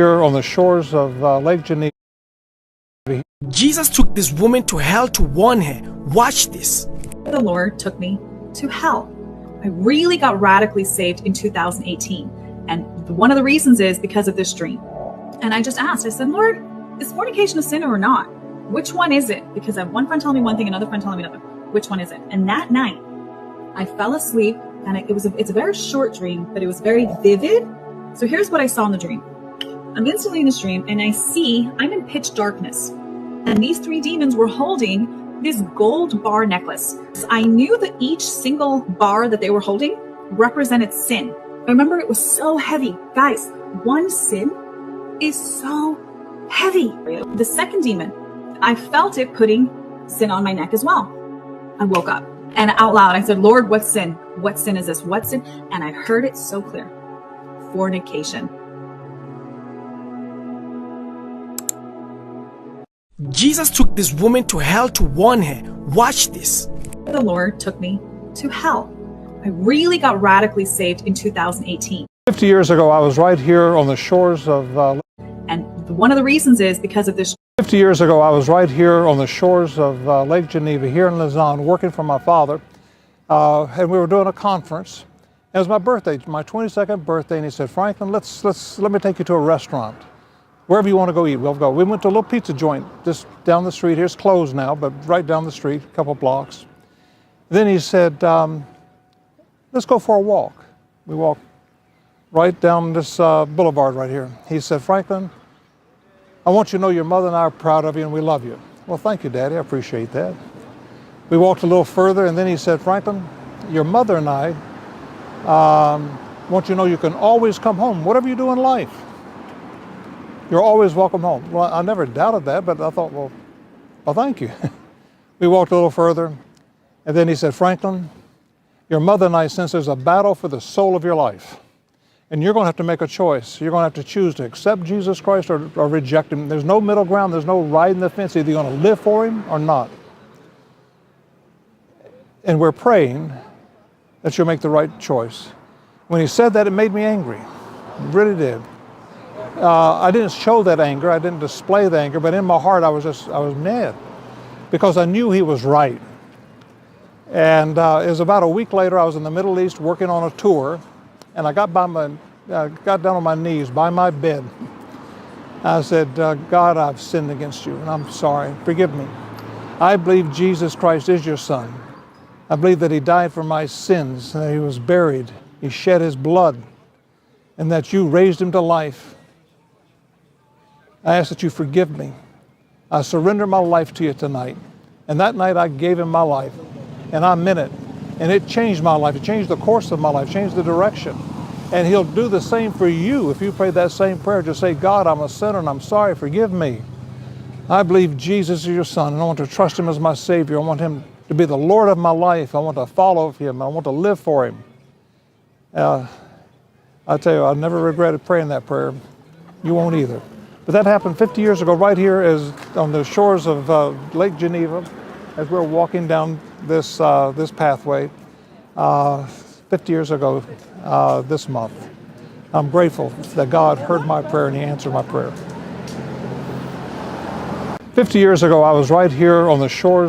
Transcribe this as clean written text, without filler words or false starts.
Here on the shores of Lake Geneva. Jesus took this woman to hell to warn her. Watch this. The Lord took me to hell. I really got radically saved in 2018. And one of the reasons is because of this dream. And I just asked, I said, Lord, is fornication a sin or not? Which one is it? Because I have one friend telling me one thing, another friend telling me another. Which one is it? And that night, I fell asleep, and it's a very short dream, but it was very vivid. So here's what I saw in the dream. I'm instantly in this dream, and I'm in pitch darkness. And these three demons were holding this gold bar necklace. I knew that each single bar that they were holding represented sin. I remember it was so heavy. Guys, one sin is so heavy. The second demon, I felt it putting sin on my neck as well. I woke up and out loud, I said, Lord, what sin? What sin is this? What sin? And I heard it so clear. Fornication. Jesus took this woman to hell to warn her. Watch this. The Lord took me to hell. I really got radically saved in 2018. 50 years ago, I was right here on the shores of... And one of the reasons is because of this. 50 years ago, I was right here on the shores of Lake Geneva, here in Lausanne, working for my father. And we were doing a conference. It was my birthday, my 22nd birthday, and he said, Franklin, let me take you to a restaurant. Wherever you want to go eat, we'll go. We went to a little pizza joint just down the street. Here's closed now, but right down the street, a couple blocks. Then he said, let's go for a walk. We walked right down this boulevard right here. He said, Franklin, I want you to know your mother and I are proud of you and we love you. Well, thank you, Daddy. I appreciate that. We walked a little further, and then he said, Franklin, your mother and I want you to know you can always come home, whatever you do in life. You're always welcome home. Well, I never doubted that, but I thought, well, thank you. We walked a little further, and then he said, Franklin, your mother and I sense there's a battle for the soul of your life. And you're going to have to make a choice. You're going to have to choose to accept Jesus Christ or reject him. There's no middle ground. There's no riding the fence. Either you're going to live for him or not. And we're praying that you'll make the right choice. When he said that, it made me angry. It really did. I didn't show that anger. I didn't display the anger. But in my heart, I was mad because I knew he was right. And it was about a week later, I was in the Middle East working on a tour. And I got down on my knees by my bed. I said, God, I've sinned against you, and I'm sorry. Forgive me. I believe Jesus Christ is your son. I believe that he died for my sins, and that he was buried. He shed his blood, and that you raised him to life. I ask that you forgive me. I surrender my life to you tonight. And that night I gave him my life, and I meant it. And it changed my life. It changed the course of my life, changed the direction. And he'll do the same for you. If you pray that same prayer, just say, God, I'm a sinner and I'm sorry, forgive me. I believe Jesus is your son, and I want to trust him as my Savior. I want him to be the Lord of my life. I want to follow him. I want to live for him. I tell you, I never regretted praying that prayer. You won't either. But that happened 50 years ago, right here on the shores of Lake Geneva, as we're walking down this pathway 50 years ago this month. I'm grateful that God heard my prayer and he answered my prayer. 50 years ago, I was right here on the shores